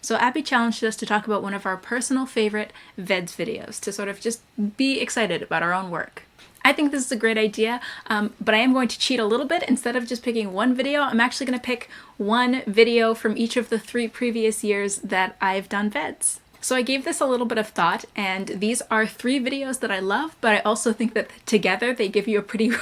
So Abby challenged us to talk about one of our personal favorite VEDS videos, to sort of just be excited about our own work. I think this is a great idea, but I am going to cheat a little bit. Instead of just picking one video, I'm actually going to pick one video from each of the 3 previous years that I've done VEDS. So I gave this a little bit of thought, and these are 3 videos that I love, but I also think that together they give you a pretty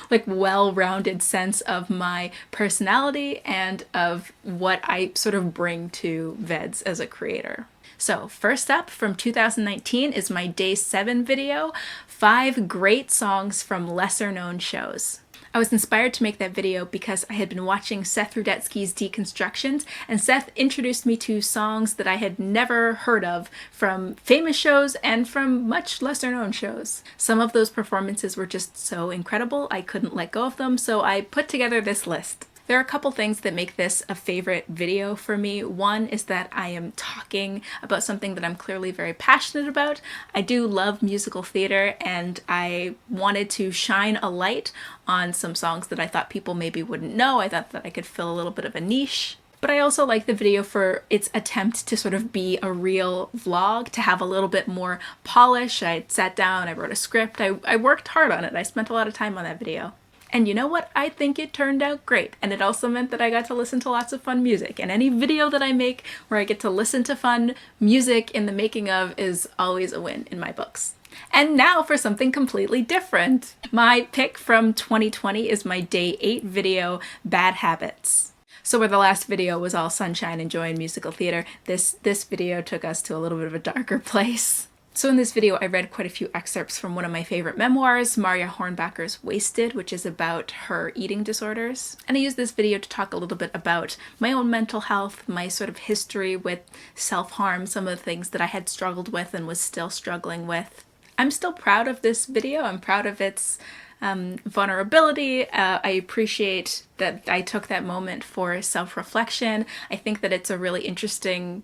like well-rounded sense of my personality and of what I sort of bring to VEDS as a creator. So first up from 2019 is my Day 7 video, 5 great songs from lesser known shows. I was inspired to make that video because I had been watching Seth Rudetsky's Deconstructions, and Seth introduced me to songs that I had never heard of from famous shows and from much lesser known shows. Some of those performances were just so incredible I couldn't let go of them, so I put together this list. There are a couple things that make this a favorite video for me. One is that I am talking about something that I'm clearly very passionate about. I do love musical theater, and I wanted to shine a light on some songs that I thought people maybe wouldn't know. I thought that I could fill a little bit of a niche. But I also like the video for its attempt to sort of be a real vlog, to have a little bit more polish. I sat down, I wrote a script, I worked hard on it. I spent a lot of time on that video. And you know what? I think it turned out great. And it also meant that I got to listen to lots of fun music. And any video that I make where I get to listen to fun music in the making of is always a win in my books. And now for something completely different. My pick from 2020 is my Day 8 video, Bad Habits. So where the last video was all sunshine and joy and musical theater, this video took us to a little bit of a darker place. So in this video, I read quite a few excerpts from one of my favorite memoirs, Maria Hornbacher's Wasted, which is about her eating disorders. And I used this video to talk a little bit about my own mental health, my sort of history with self-harm, some of the things that I had struggled with and was still struggling with. I'm still proud of this video. I'm proud of its vulnerability. I appreciate that I took that moment for self-reflection. I think that it's a really interesting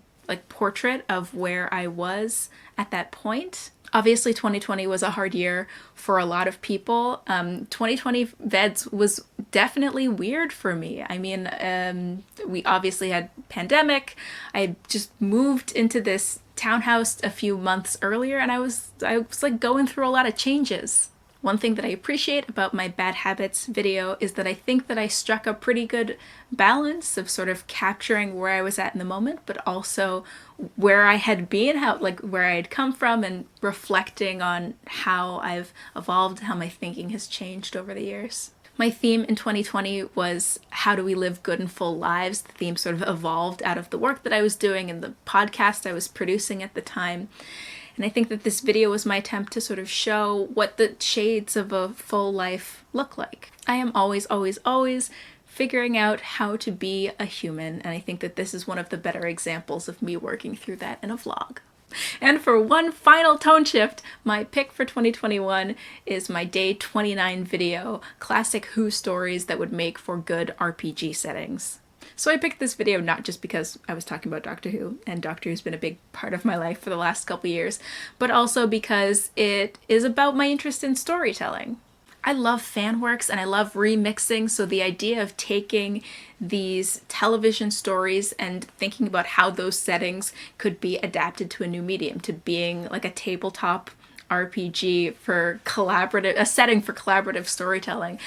portrait of where I was at that point. Obviously 2020 was a hard year for a lot of people. 2020 VEDS was definitely weird for me. I mean, we obviously had pandemic. I had just moved into this townhouse a few months earlier, and I was like going through a lot of changes. One thing that I appreciate about my Bad Habits video is that I think that I struck a pretty good balance of sort of capturing where I was at in the moment, but also where I had been, where I had come from, and reflecting on how I've evolved, how my thinking has changed over the years. My theme in 2020 was how do we live good and full lives? The theme sort of evolved out of the work that I was doing and the podcast I was producing at the time. And I think that this video was my attempt to sort of show what the shades of a full life look like. I am always, always, always figuring out how to be a human, and I think that this is one of the better examples of me working through that in a vlog. And for one final tone shift, my pick for 2021 is my Day 29 video, Classic Who Stories That Would Make for Good RPG Settings. So I picked this video not just because I was talking about Doctor Who, and Doctor Who's been a big part of my life for the last couple years, but also because it is about my interest in storytelling. I love fan works and I love remixing, so the idea of taking these television stories and thinking about how those settings could be adapted to a new medium, to being like a tabletop RPG for a setting for collaborative storytelling.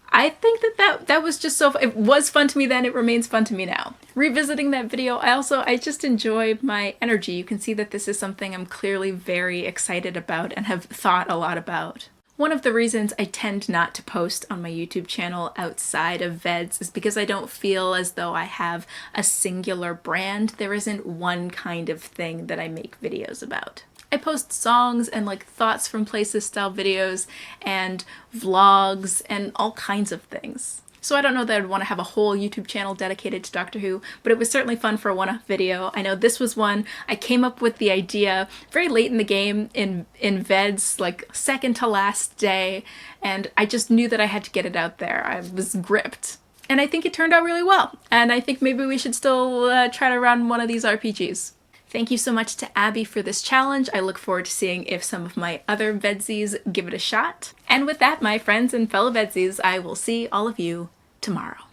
I think that was just so fun. It was fun to me then, it remains fun to me now. Revisiting that video, I just enjoy my energy. You can see that this is something I'm clearly very excited about and have thought a lot about. One of the reasons I tend not to post on my YouTube channel outside of VEDS is because I don't feel as though I have a singular brand. There isn't one kind of thing that I make videos about. I post songs and thoughts from places style videos and vlogs and all kinds of things. So I don't know that I'd want to have a whole YouTube channel dedicated to Doctor Who, but it was certainly fun for a one-off video. I know this was one I came up with the idea very late in the game in VEDS, second to last day, and I just knew that I had to get it out there. I was gripped. And I think it turned out really well, and I think maybe we should still try to run one of these RPGs. Thank you so much to Abbey for this challenge. I look forward to seeing if some of my other VEDSies give it a shot. And with that, my friends and fellow VEDSies, I will see all of you tomorrow.